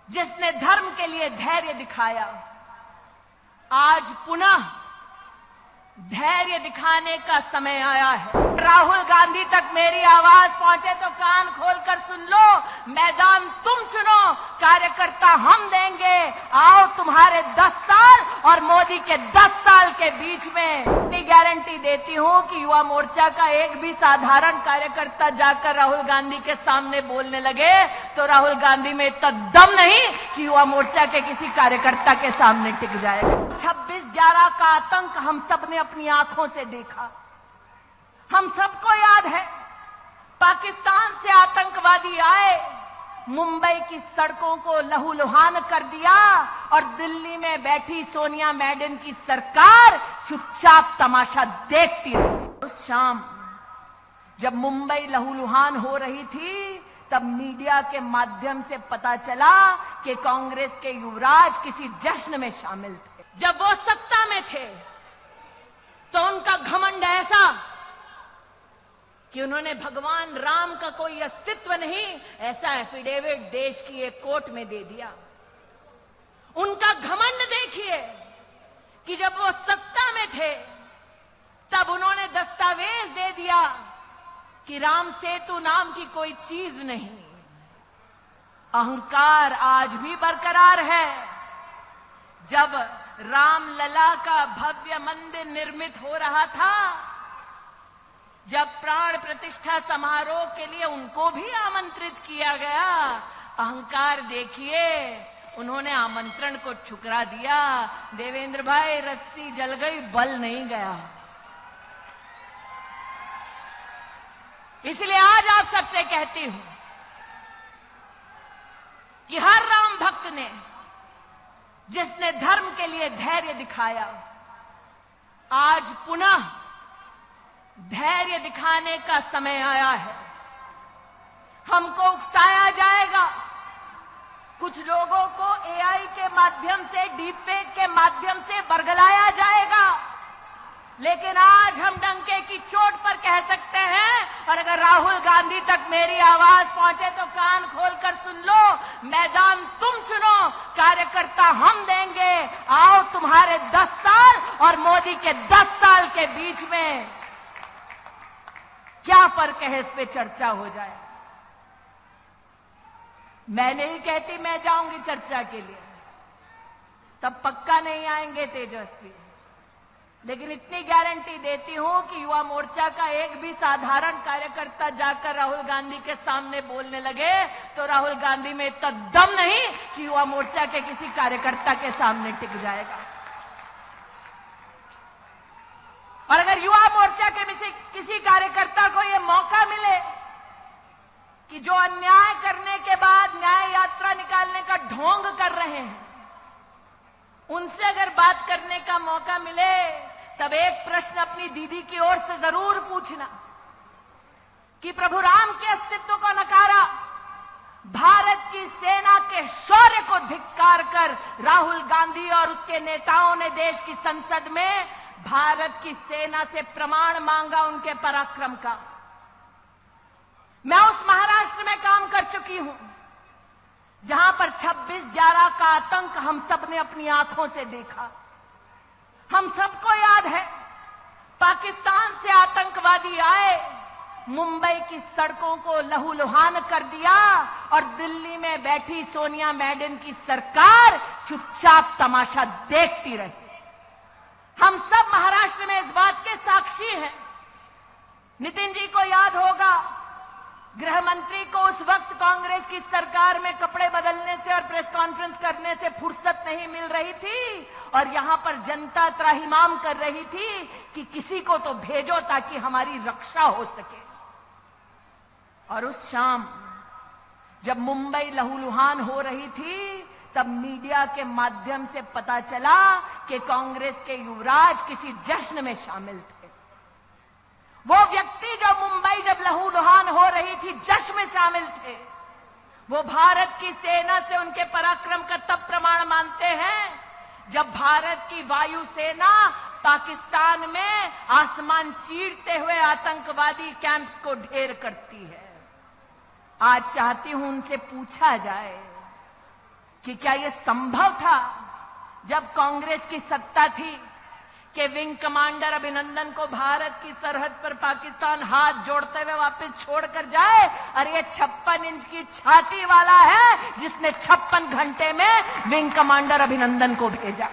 जिसने धर्म के लिए धैर्य दिखाया, आज पुनः धैर्य दिखाने का समय आया है। राहुल गांधी तक मेरी आवाज पहुंचे तो कान खोलकर सुन लो। मैदान तुम चुनो, कार्यकर्ता हम देंगे। आओ तुम्हारे 10 साल और मोदी के 10 साल के बीच में इतनी गारंटी देती हूं कि युवा मोर्चा का एक भी साधारण कार्यकर्ता जाकर राहुल गांधी के सामने बोलने लगे तो राहुल गांधी में इतना दम नहीं कि युवा मोर्चा के किसी कार्यकर्ता के सामने टिक जाएगा। 26/11 का आतंक हम सबने अपनी आंखों से देखा। हम सबको याद है, पाकिस्तान से आतंकवादी आए, मुंबई की सड़कों को लहूलुहान कर दिया और दिल्ली में बैठी सोनिया मैडम की सरकार चुपचाप तमाशा देखती रही। उस शाम जब मुंबई लहूलुहान हो रही थी, तब मीडिया के माध्यम से पता चला कि कांग्रेस के युवराज किसी जश्न में शामिल थे। जब वो सत्ता में थे तो उनका घमंड ऐसा कि उन्होंने भगवान राम का कोई अस्तित्व नहीं ऐसा एफिडेविट देश की एक कोर्ट में दे दिया। उनका घमंड देखिए कि जब वो सत्ता में थे तब उन्होंने दस्तावेज दे दिया कि राम सेतु नाम की कोई चीज नहीं। अहंकार आज भी बरकरार है। जब रामलला का भव्य मंदिर निर्मित हो रहा था, जब प्राण प्रतिष्ठा समारोह के लिए उनको भी आमंत्रित किया गया, अहंकार देखिए, उन्होंने आमंत्रण को ठुकरा दिया। देवेंद्र भाई, रस्सी जल गई, बल नहीं गया। इसलिए आज आप सबसे कहती हूं कि हर राम भक्त ने, जिसने धर्म के लिए धैर्य दिखाया, आज पुनः धैर्य दिखाने का समय आया है। हमको उकसाया जाएगा, कुछ लोगों को एआई के माध्यम से, डीपफेक के माध्यम से बरगलाया जाएगा, लेकिन आज हम डंके की चोट पर कह सकते हैं। और अगर राहुल गांधी तक मेरी आवाज पहुंचे तो कान खोलकर सुन लो। मैदान तुम चुनो, कार्यकर्ता हम देंगे। आओ तुम्हारे 10 साल और मोदी के 10 साल के बीच में क्या फर्क है, इस पे चर्चा हो जाए। मैं नहीं कहती मैं जाऊंगी चर्चा के लिए, तब पक्का नहीं आएंगे तेजस्वी, लेकिन इतनी गारंटी देती हूं कि युवा मोर्चा का एक भी साधारण कार्यकर्ता जाकर राहुल गांधी के सामने बोलने लगे तो राहुल गांधी में इतना दम नहीं कि युवा मोर्चा के किसी कार्यकर्ता के सामने टिक जाएगा। और अगर युवा मोर्चा के किसी कार्यकर्ता को यह मौका मिले कि जो अन्याय करने के बाद न्याय यात्रा निकालने का ढोंग कर रहे हैं, उनसे अगर बात करने का मौका मिले, तब एक प्रश्न अपनी दीदी की ओर से जरूर पूछना कि प्रभु राम के अस्तित्व को नकारा, भारत की सेना के शौर्य को धिक्कार कर राहुल गांधी और उसके नेताओं ने देश की संसद में भारत की सेना से प्रमाण मांगा उनके पराक्रम का। मैं उस महाराष्ट्र में काम कर चुकी हूं जहां पर 26/11 का आतंक हम सबने अपनी आंखों से देखा। हम सबको याद है, पाकिस्तान से आतंकवादी आए, मुंबई की सड़कों को लहूलुहान कर दिया और दिल्ली में बैठी सोनिया मैडम की सरकार चुपचाप तमाशा देखती रही। हम सब महाराष्ट्र में इस बात के साक्षी हैं। नितिन जी को याद होगा, गृह मंत्री को उस वक्त कांग्रेस की सरकार में कपड़े बदलने से और प्रेस कॉन्फ्रेंस करने से फुर्सत नहीं मिल रही थी और यहां पर जनता त्राहिमाम कर रही थी कि किसी को तो भेजो ताकि हमारी रक्षा हो सके। और उस शाम जब मुंबई लहूलुहान हो रही थी, तब मीडिया के माध्यम से पता चला कि कांग्रेस के युवराज किसी जश्न में शामिल थे। वो व्यक्ति जो मुंबई जब लहूलुहान हो रही थी जश्न में शामिल थे, वो भारत की सेना से उनके पराक्रम का तब प्रमाण मानते हैं जब भारत की वायुसेना पाकिस्तान में आसमान चीरते हुए आतंकवादी कैंप्स को ढेर करती है। आज चाहती हूं उनसे पूछा जाए कि क्या यह संभव था जब कांग्रेस की सत्ता थी कि विंग कमांडर अभिनंदन को भारत की सरहद पर पाकिस्तान हाथ जोड़ते हुए वापस छोड़कर जाए? और ये 56 इंच की छाती वाला है जिसने 56 घंटे में विंग कमांडर अभिनंदन को भेजा।